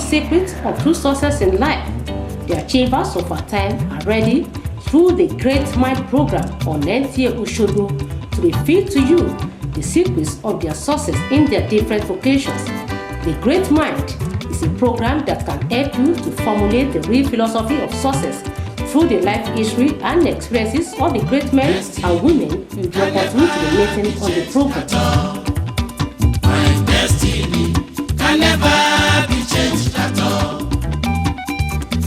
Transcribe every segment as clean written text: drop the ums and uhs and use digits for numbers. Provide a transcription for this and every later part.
secrets of true success in life. The achievers of our time are ready through the Great Mind program on NTA Oshogo to reveal to you the secrets of their success in their different vocations. The Great Mind is a program that can help you to formulate the real philosophy of success through the life history and experiences of the great men and women you will opportunity to be meeting on the program. My destiny can never be changed at all.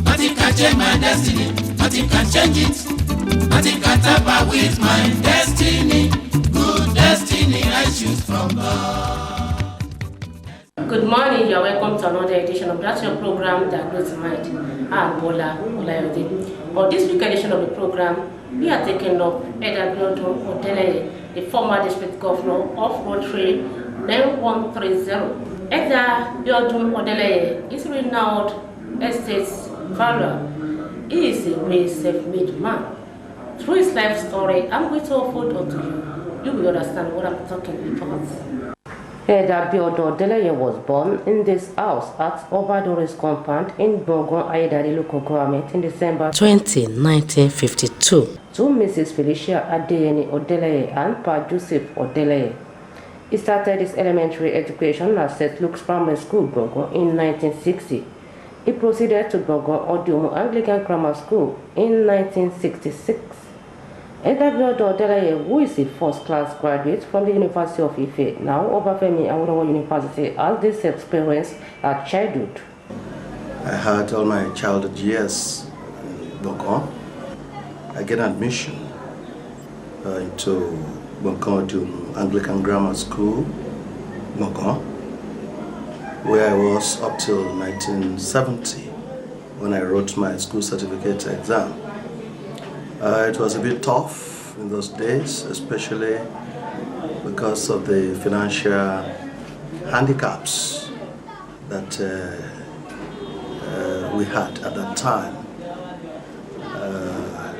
Nothing can change my destiny, nothing can change it. Nothing can tamper with my destiny. Good destiny I choose from God. Good morning, you are welcome to another edition of that your program, The Great Mind. I'm Odeleye. On this week edition of the program, we are taking up Biodun Odeleye, the former district governor of Rotary 9130. Biodun Odeleye is a renowned estate valuer. He is a real self-made man. Through his life story, I'm going to unfold onto you. You will understand what I'm talking about. Biodun Odeleye was born in this house at Obadore's compound in Bogon Ayedari local government in December 1952 to Mrs. Felicia Adeyemi Odeleye and Pa Joseph Odeleye. He started his elementary education at St. Luke's Primary School, Bogon, in 1960. He proceeded to Bogon Odiomu Anglican Grammar School in 1966. Biodun Odeleye, who is a first-class graduate from the University of Ife, now Obafemi Awolowo University, has this experience at childhood. I had all my childhood years in Bogon. I get admission into Bogon Anglican Grammar School, Bogon, where I was up till 1970 when I wrote my school certificate exam. It was a bit tough in those days, especially because of the financial handicaps that we had at that time.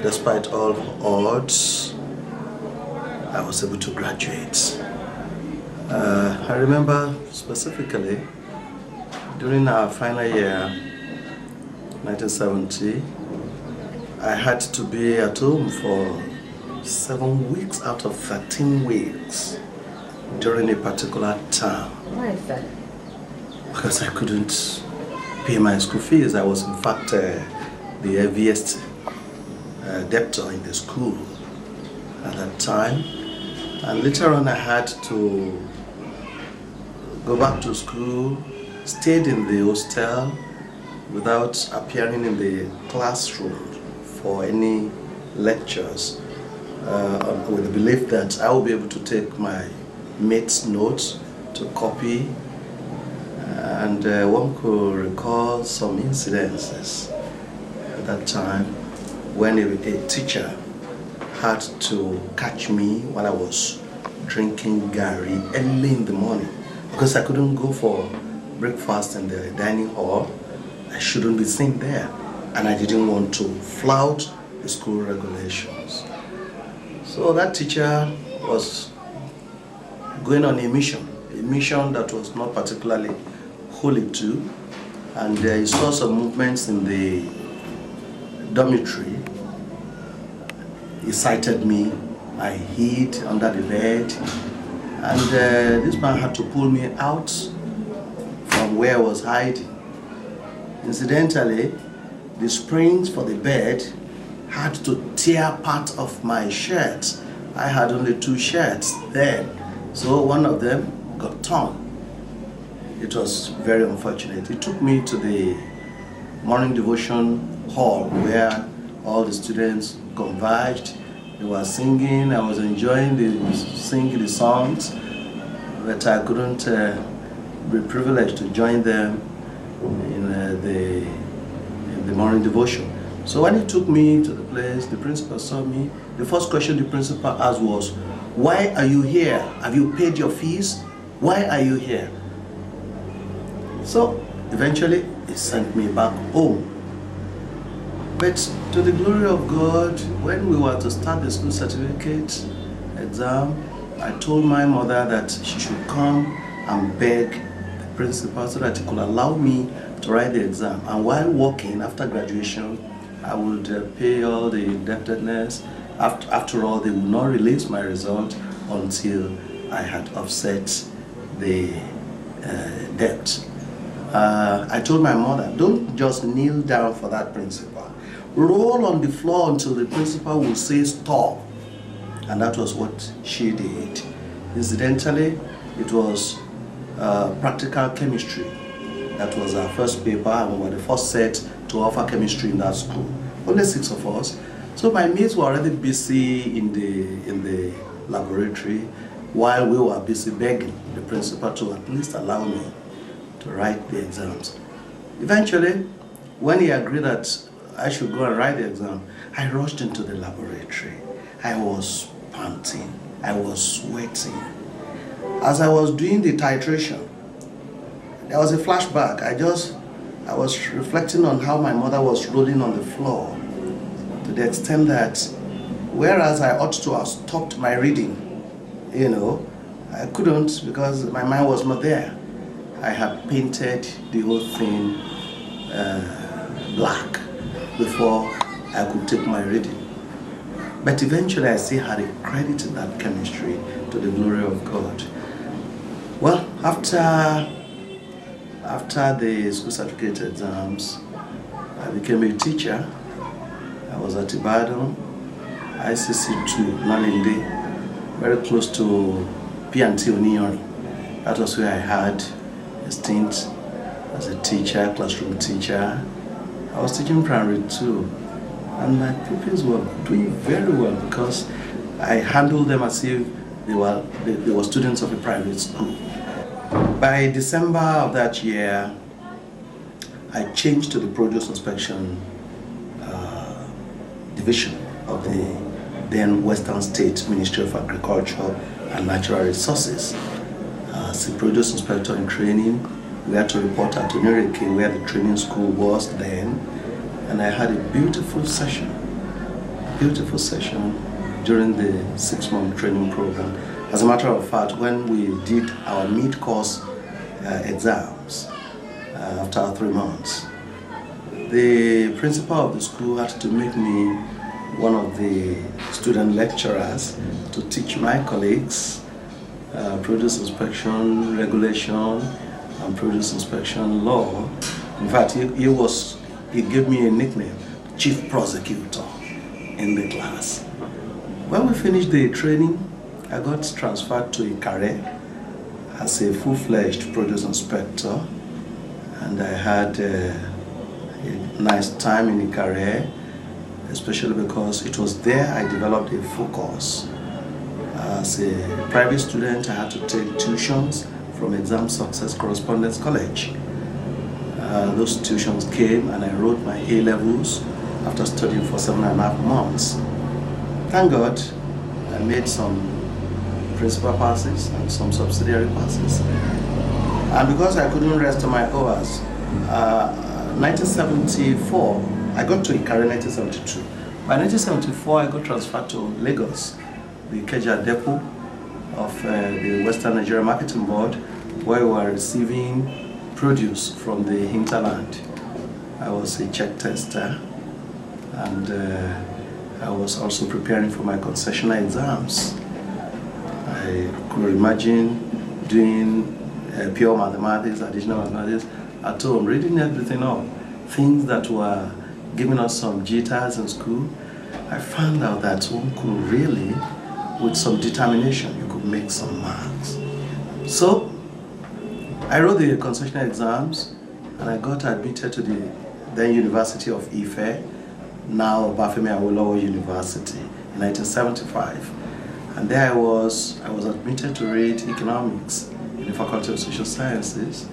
Despite all odds, I was able to graduate. I remember specifically during our final year, 1970, I had to be at home for 7 weeks out of 13 weeks during a particular term. Why is that? Because I couldn't pay my school fees. I was in fact the heaviest debtor in the school at that time. And later on I had to go back to school, stayed in the hostel without appearing in the classroom for any lectures, with the belief that I will be able to take my mates' notes to copy, and one could recall some incidences at that time when a teacher had to catch me while I was drinking gari early in the morning because I couldn't go for breakfast in the dining hall. I shouldn't be seen there. And I didn't want to flout the school regulations. So that teacher was going on a mission that was not particularly holy too. And he saw some movements in the dormitory. He cited me. I hid under the bed. And this man had to pull me out from where I was hiding. Incidentally, the springs for the bed had to tear part of my shirt. I had only 2 shirts then, so one of them got torn. It was very unfortunate. It took me to the morning devotion hall where all the students converged. They were singing. I was enjoying singing the songs, but I couldn't be privileged to join them in the morning devotion. So when he took me to the place, the principal saw me. The first question the principal asked was, "Why are you here? Have you paid your fees? Why are you here?" So eventually he sent me back home. But to the glory of God, when we were to start the school certificate exam, I told my mother that she should come and beg the principal so that he could allow me to write the exam. And while working after graduation, I would pay all the indebtedness. After all, they would not release my result until I had offset the debt. I told my mother, don't just kneel down for that principal. Roll on the floor until the principal will say stop. And that was what she did. Incidentally, it was practical chemistry. That was our first paper, and we were the first set to offer chemistry in that school. Only 6 of us. So my mates were already busy in the laboratory while we were busy begging the principal to at least allow me to write the exams. Eventually, when he agreed that I should go and write the exam, I rushed into the laboratory. I was panting, I was sweating. As I was doing the titration, there was a flashback. I was reflecting on how my mother was rolling on the floor, to the extent that whereas I ought to have stopped my reading, I couldn't because my mind was not there. I had painted the whole thing black before I could take my reading. But eventually I still had a credit in that chemistry, to the glory of God. Well, after the school certificate exams, I became a teacher. I was at Biodun, ICC2, Nalinde, very close to P&T Onion. That was where I had a stint as a teacher, classroom teacher. I was teaching primary 2, and my pupils were doing very well because I handled them as if they were students of a private school. By December of that year, I changed to the produce inspection division of the then Western State Ministry of Agriculture and Natural Resources. As a produce inspector in training, we had to report at Onireke, where the training school was then, and I had a beautiful session during the 6-month training program. As a matter of fact, when we did our mid-course exams after 3 months, the principal of the school had to make me one of the student lecturers to teach my colleagues produce inspection regulation and produce inspection law. In fact, he gave me a nickname, Chief Prosecutor, in the class. When we finished the training, I got transferred to Ikare as a full-fledged produce inspector, and I had a nice time in Ikare, especially because it was there I developed a focus. As a private student, I had to take tuitions from Exam Success Correspondence College. Those tuitions came and I wrote my A-levels after studying for 7.5 months. Thank God, I made some principal passes and some subsidiary passes. And because I couldn't rest on my hours, 1974, I got to Ikare in 1972. By 1974, I got transferred to Lagos, the Ikeja depot of the Western Nigeria Marketing Board, where we were receiving produce from the hinterland. I was a check tester, and I was also preparing for my concessional exams. I could imagine doing pure mathematics, additional mathematics at home, reading everything up. Things that were giving us some jitters in school. I found out that one could really, with some determination, you could make some marks. So I wrote the concessional exams and I got admitted to the then University of Ife, now Bafemi Awolowo University, in 1975. And there I was admitted to read economics in the Faculty of Social Sciences.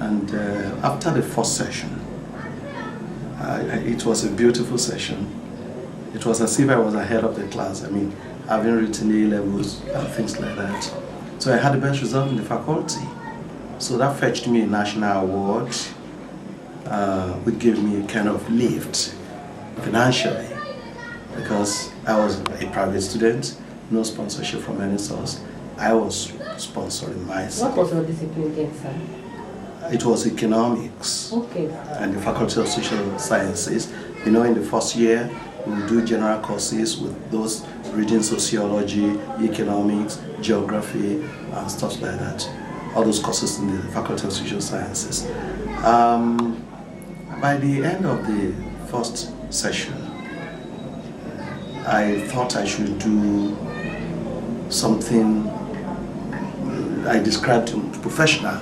And after the first session, it was a beautiful session. It was as if I was ahead of the class. I mean, having written A-levels and things like that. So I had the best result in the faculty. So that fetched me a national award, which gave me a kind of lift financially, because I was a private student, no sponsorship from any source. I was sponsoring myself. What was your discipline again, sir? It was economics. Okay. And the Faculty of Social Sciences. You know, in the first year, we will do general courses with those reading sociology, economics, geography, and stuff like that. All those courses in the Faculty of Social Sciences. By the end of the first session, I thought I should do something I described to professional,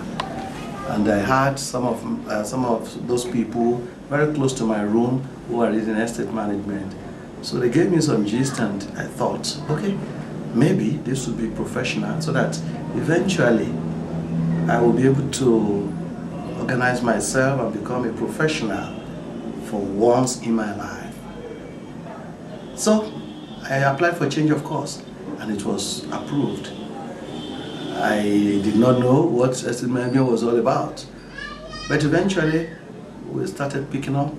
and I had some of those people very close to my room who are reading estate management. So they gave me some gist, and I thought, okay, maybe this would be professional, so that eventually I will be able to organize myself and become a professional for once in my life. So I applied for change of course, and it was approved. I did not know what estate management was all about, but eventually we started picking up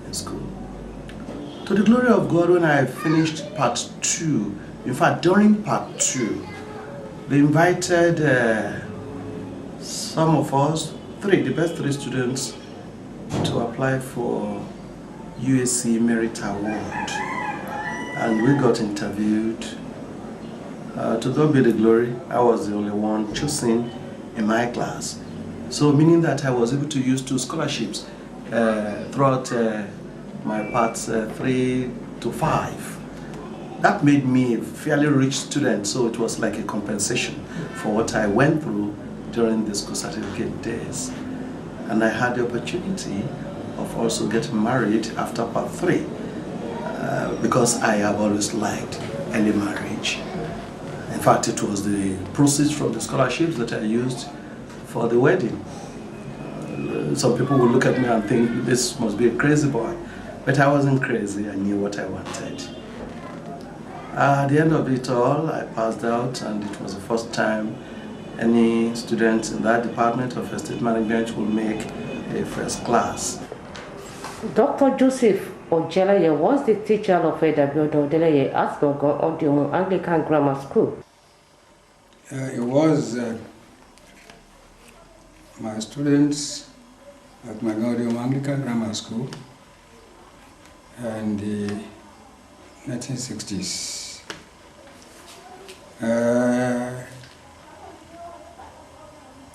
in school. To the glory of God, when I finished part 2, in fact during part 2, they invited some of us, the best 3 students, to apply for USC Merit Award, and we got interviewed. To God be the glory, I was the only one chosen in my class. So meaning that I was able to use 2 scholarships throughout my parts 3 to 5. That made me a fairly rich student, so it was like a compensation for what I went through during the school certificate days. And I had the opportunity of also getting married after part 3 because I have always liked early marriage. In fact, it was the proceeds from the scholarships that I used for the wedding. Some people will look at me and think this must be a crazy boy, but I wasn't crazy. I knew what I wanted. At the end of it all, I passed out, and it was the first time any student in that department of estate management will make a first class. Dr. Joseph Odeleye was the teacher of Biodun Odeleye at Odeleye Anglican Grammar School. It was my students at Odeleye Anglican Grammar School in the 1960s.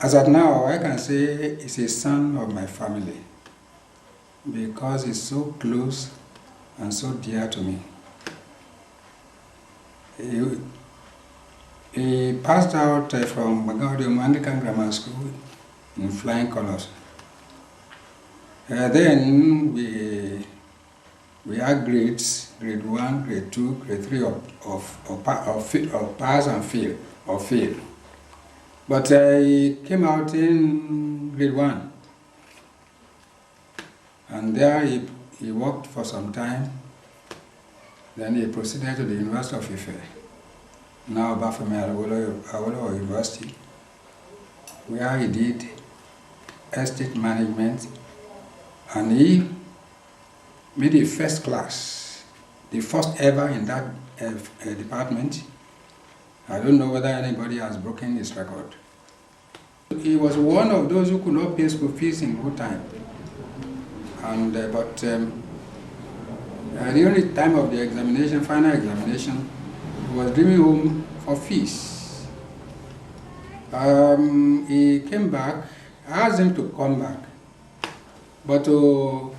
As at now, I can say he's a son of my family because he's so close and so dear to me. He passed out from Odeleye Anglican Grammar School in flying colors. Then we had grades, grade 1, grade 2, grade 3 of pass and fail, or fail. But he came out in grade 1. And there he worked for some time. Then he proceeded to the University of Ife, now Bafemi Awolowo University, where he did estate management, and he made a first class, the first ever in that department. I don't know whether anybody has broken his record. He was one of those who could not pay school fees in good time. And the only time of the examination, final examination, he was bringing home for fees. He came back. I asked him to come back, but to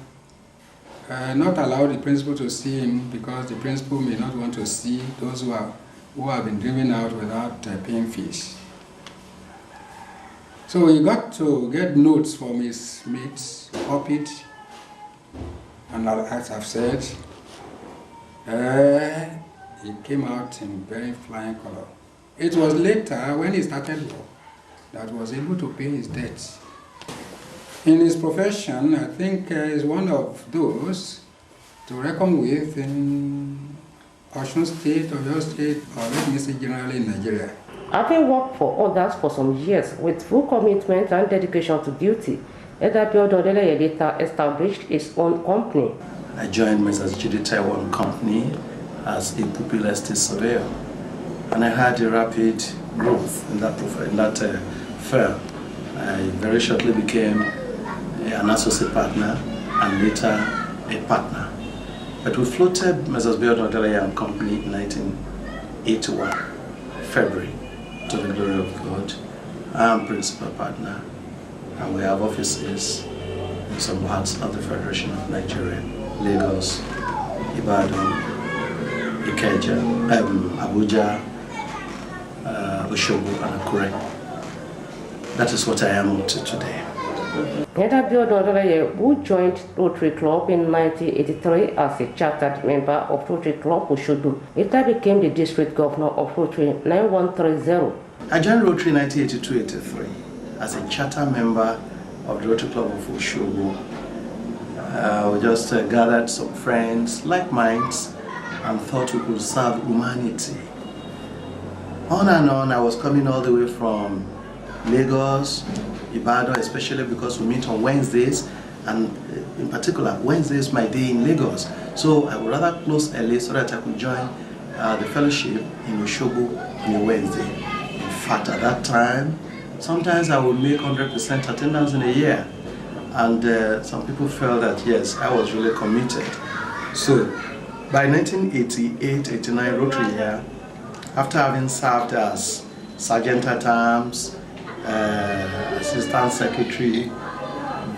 not allow the principal to see him, because the principal may not want to see those who have been driven out without paying fees. So he got to get notes from his mates, copied, and as I've said, he came out in very flying color. It was later, when he started work, that was able to pay his debts. In his profession, I think he's one of those to reckon with in Osun State, Oyo State, or let me say generally in Nigeria. Having worked for others for some years with full commitment and dedication to duty, Biodun Odeleye later established his own company. I joined Mrs. Judy Taiwan Company as a pupil estate surveyor, and I had a rapid growth in that firm. I very shortly became an associate partner and later a partner. But we floated Mrs. Biodun, Odeleye and Company in 1981, February, to the glory of God. I am principal partner, and we have offices in some parts of the Federation of Nigeria: Lagos, Ibadan, Ikeja, Abuja, Oshobo, and Akure. That is what I am up to today. Elder Biodun Odeleye, who joined Rotary Club in 1983 as a chartered member of Rotary Club Oshodo, later became the district governor of Rotary 9130. I joined Rotary in 1982-83 as a charter member of the Rotary Club of Oshobo. We just gathered some friends, like minds, and thought we could serve humanity. On and on, I was coming all the way from Lagos, Ibadan, especially because we meet on Wednesdays, and in particular, Wednesday is my day in Lagos. So I would rather close early so that I could join the fellowship in Oshobo on a Wednesday. In fact, at that time, sometimes I would make 100% attendance in a year. And some people felt that, yes, I was really committed. So by 1988-89 Rotary year, after having served as Sergeant at Arms, Assistant Secretary,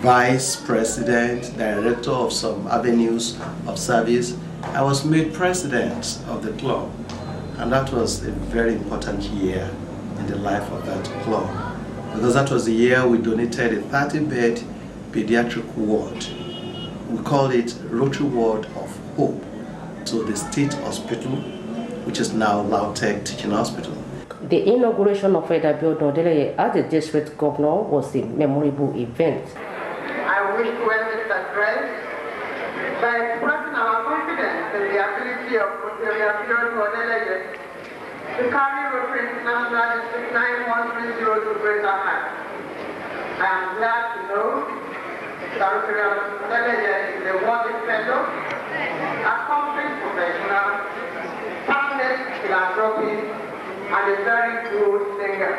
Vice President, Director of some avenues of service, I was made President of the club. And that was a very important year in the life of that club, because that was the year we donated a 30-bed pediatric ward. We called it Rotary Ward of Hope to the State Hospital, which is now Lautech Teaching Hospital. The inauguration of Elder Biodun Odeleye as the district governor was a memorable event. I wish to end this address by expressing our confidence in the ability of Elder Biodun Odeleye to carry Rotary International District 9130 to greater heights. I am glad to know that Elder Odeleye is a worthy fellow, accomplished professional, passionate philanthropist, and a very good singer.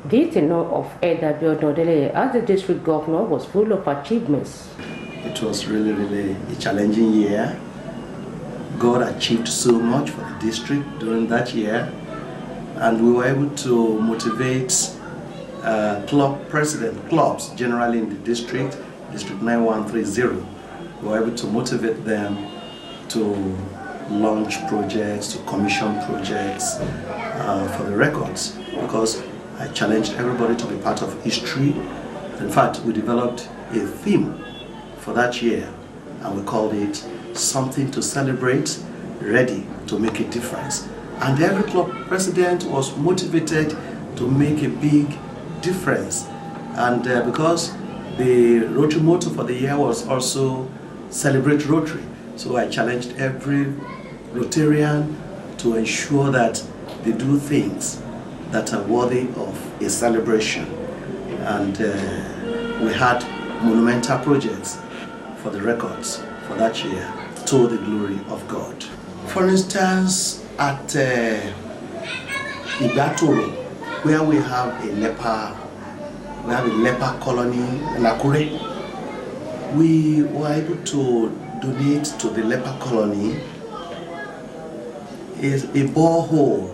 The tenure of Elder Biodun Odeleye as the district governor was full of achievements. It was really a challenging year. God achieved so much for the district during that year, and we were able to motivate clubs generally in the district 9130. We were able to motivate them to launch projects, to commission projects for the records, because I challenged everybody to be part of history. In fact, we developed a theme for that year, and we called it Something to Celebrate, Ready to Make a Difference. And every club president was motivated to make a big difference. And because the Rotary motto for the year was also Celebrate Rotary, so I challenged every Rotarian to ensure that they do things that are worthy of a celebration. And we had monumental projects for the records for that year, to the glory of God. For instance, at Ibatoro, where we have a leper colony in Akure, we were able to donate to the leper colony is a borehole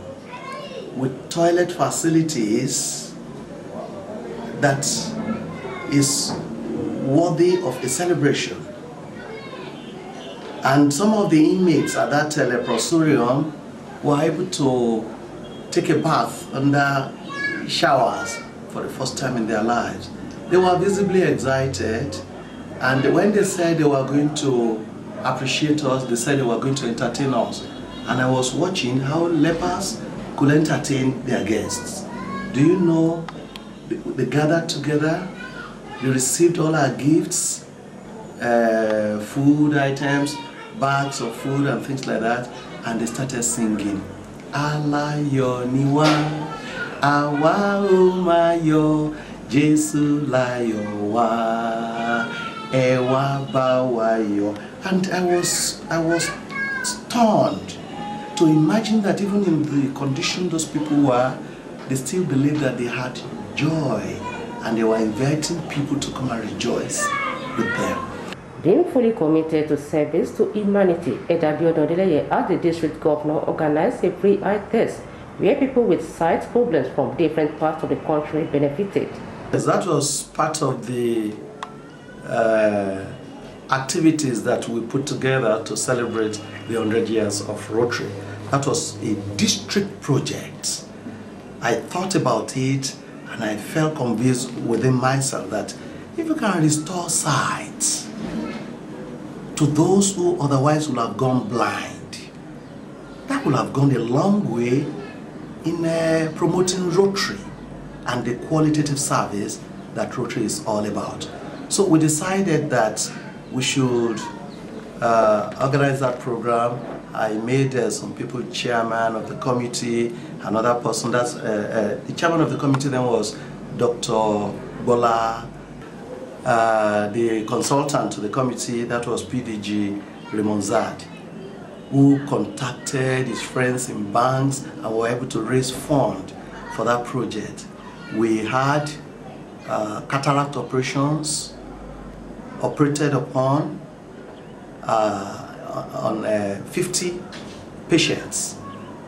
with toilet facilities that is worthy of a celebration. And some of the inmates at that leprosarium were able to take a bath under showers for the first time in their lives. They were visibly excited, and when they said they were going to appreciate us, they said they were going to entertain us. And I was watching how lepers could entertain their guests. Do you know, they gathered together, they received all our gifts, food items, bags of food and things like that, and they started singing, Alayo niwa, awa umayo, Jesu layo wa, ewa bawayo. And I was stunned to imagine that even in the condition those people were, they still believed that they had joy and they were inviting people to come and rejoice with them. Being fully committed to service to humanity, Biodun Odeleye, as the district governor, organized a free eye test where people with sight problems from different parts of the country benefited. Yes, that was part of the activities that we put together to celebrate the 100 years of Rotary. That was a district project. I thought about it and I felt convinced within myself that if you can restore sight to those who otherwise would have gone blind, that would have gone a long way in promoting Rotary and the qualitative service that Rotary is all about. So we decided that we should organize that program. I made some people chairman of the committee, another person, that's the chairman of the committee then was Dr. Bola. The consultant to the committee, that was PDG Raymond, who contacted his friends in banks and were able to raise funds for that project. We had cataract operations operated upon on 50 patients,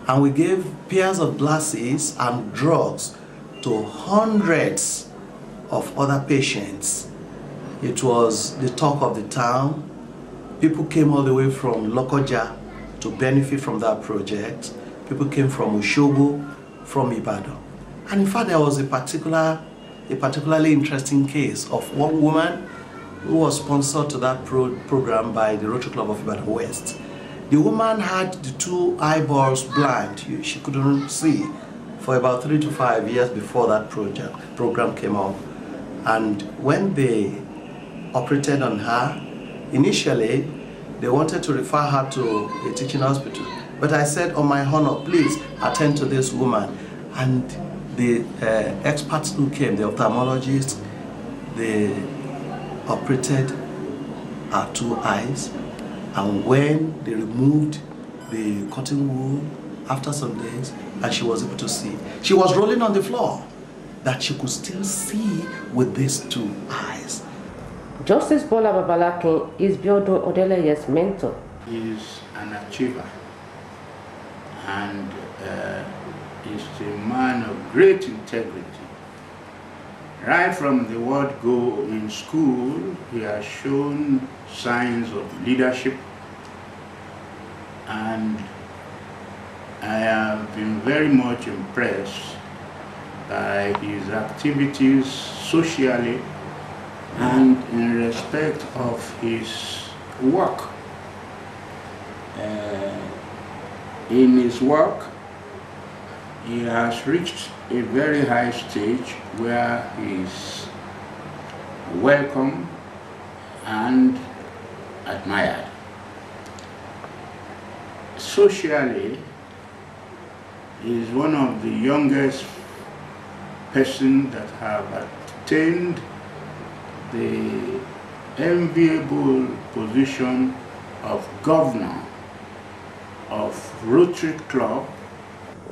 and we gave pairs of glasses and drugs to hundreds of other patients. It was the talk of the town. People came all the way from Lokoja to benefit from that project. People came from Oshogo, from Ibadan. And in fact, there was a particularly interesting case of one woman who was sponsored to that program by the Rotary Club of Ibadan West. The woman had the two eyeballs blind. She couldn't see for about 3 to 5 years before that program came up. And when they operated on her, initially they wanted to refer her to a teaching hospital. But I said, on my honor, please attend to this woman. And the experts who came, the ophthalmologists, they operated her 2 eyes. And when they removed the cotton wool after some days, and she was able to see, she was rolling on the floor, that she could still see with these 2 eyes. Justice Bola Babalakin is Biodun Odeleye's mentor. He is an achiever and is a man of great integrity. Right from the word go in school, he has shown signs of leadership, and I have been very much impressed by his activities socially and in respect of his work. In his work, he has reached a very high stage where he is welcome and admired. Socially, he is one of the youngest persons that have attained the enviable position of governor of Rotary Club.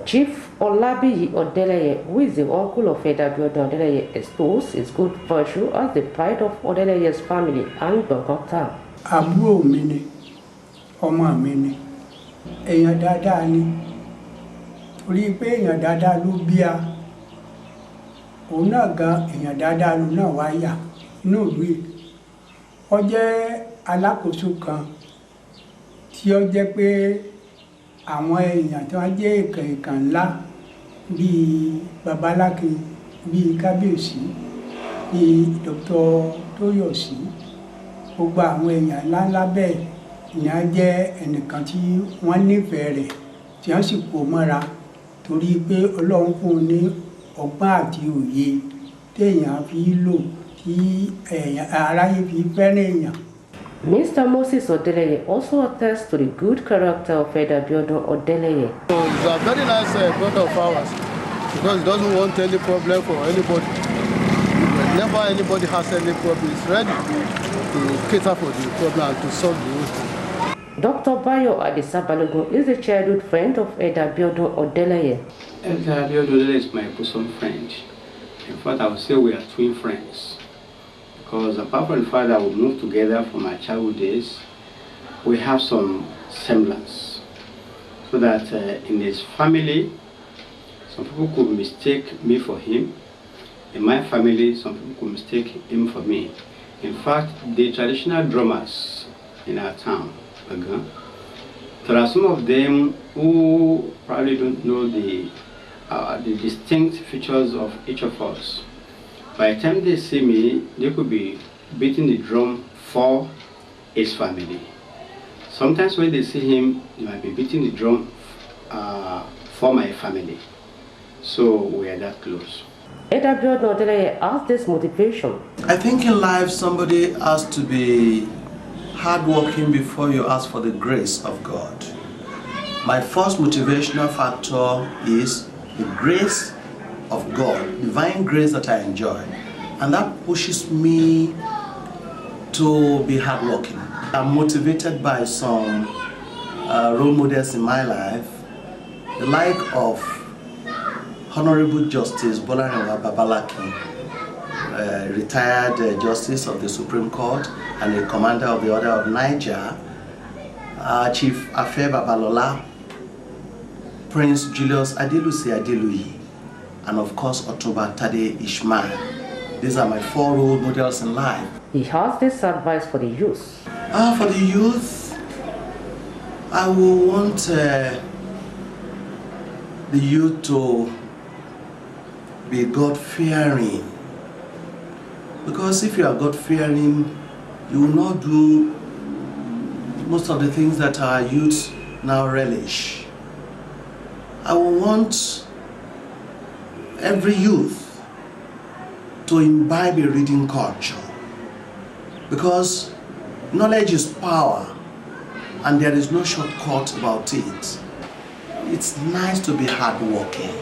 Chief Olabiyi Odeleye, who is the uncle of Biodun Odeleye, exposed his good virtue as the pride of Odeleye's family and Gbọ̀ngàn town. Àbúrò mi ni, ọmọ mi ni, èèyàn dáadáa ni, torí pé èèyàn dáadáa ló bí a, òun náà gan èèyàn dáadáa ló náà wá yà inú ìlú yìí. Ó jẹ́ alákòóso kan tí ó jẹ́ pé àwọn èèyàn tí wọ́n jẹ́ ìkàn ńlá bíi Babalákin, bíi Kábíyèsí, bíi Dr. Tóyọ̀sí, gbogbo àwọn èèyàn ńláńlá bẹ́ẹ̀ ni a jẹ́ ẹnìkan tí wọ́n nífẹ̀ẹ́ rẹ̀ tí wọ́n sì kó mọ́ra torí pé Ọlọ́run fún un ní ọgbọ́n àti òye téèyàn fi lò tí aráyé fi fẹ́ràn èèyàn. Mr. Moses Odeleye also attests to the good character of Biodun Odeleye. So he's a very nice brother of ours because he doesn't want any problem for anybody. Whenever anybody has any problem, he's ready to cater for the problem and to solve the issue. Dr. Bayo Adesabalogun is a childhood friend of Elder Biodun Odeleye. Elder Biodun Odeleye is my bosom friend. In fact, I would say we are twin friends. Because apart from the fact that we moved together from our childhood days, we have some semblance. So that in his family, some people could mistake me for him. In my family, some people could mistake him for me. In fact, the traditional drummers in our town, there are some of them who probably don't know the distinct features of each of us. By the time they see me, they could be beating the drum for his family. Sometimes when they see him, they might be beating the drum for my family. So we are that close. Elder Biodun Odeleye has this motivation. I think in life somebody has to be hardworking before you ask for the grace of God. My first motivational factor is the grace of God, divine grace that I enjoy. And that pushes me to be hardworking. I'm motivated by some role models in my life, the like of Honorable Justice Bolarinwa Babalaki, retired Justice of the Supreme Court and a Commander of the Order of Niger, Chief Afe Babalola, Prince Julius Adelusi Adeluyi, and of course Otunba Tade Ishmael. These are my 4 role models in life. He has this advice for the youth. For the youth, I will want the youth to be God-fearing. Because if you are God-fearing, you will not do most of the things that our youth now relish. I will want every youth to imbibe a reading culture. Because knowledge is power, and there is no shortcut about it. It's nice to be hardworking.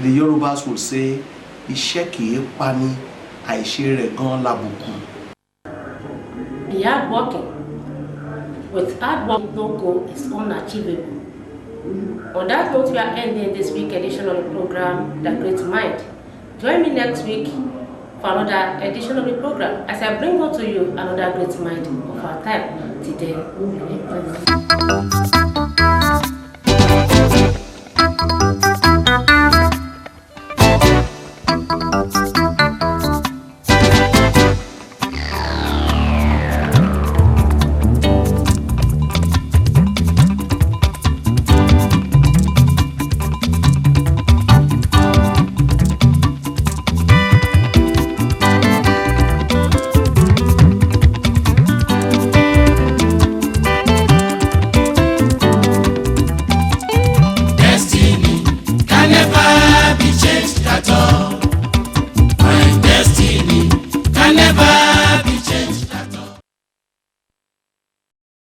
The Yorubas would say, "Iṣẹ́ kìí pani, àìṣe rẹ̀ gan lábùkù." Be hardworking. With hard work, no goal is unachievable. On that note, we are ending this week edition of the program, The Great Mind. Join me next week for another edition of the program as I bring on to you another great mind of our time. Till then,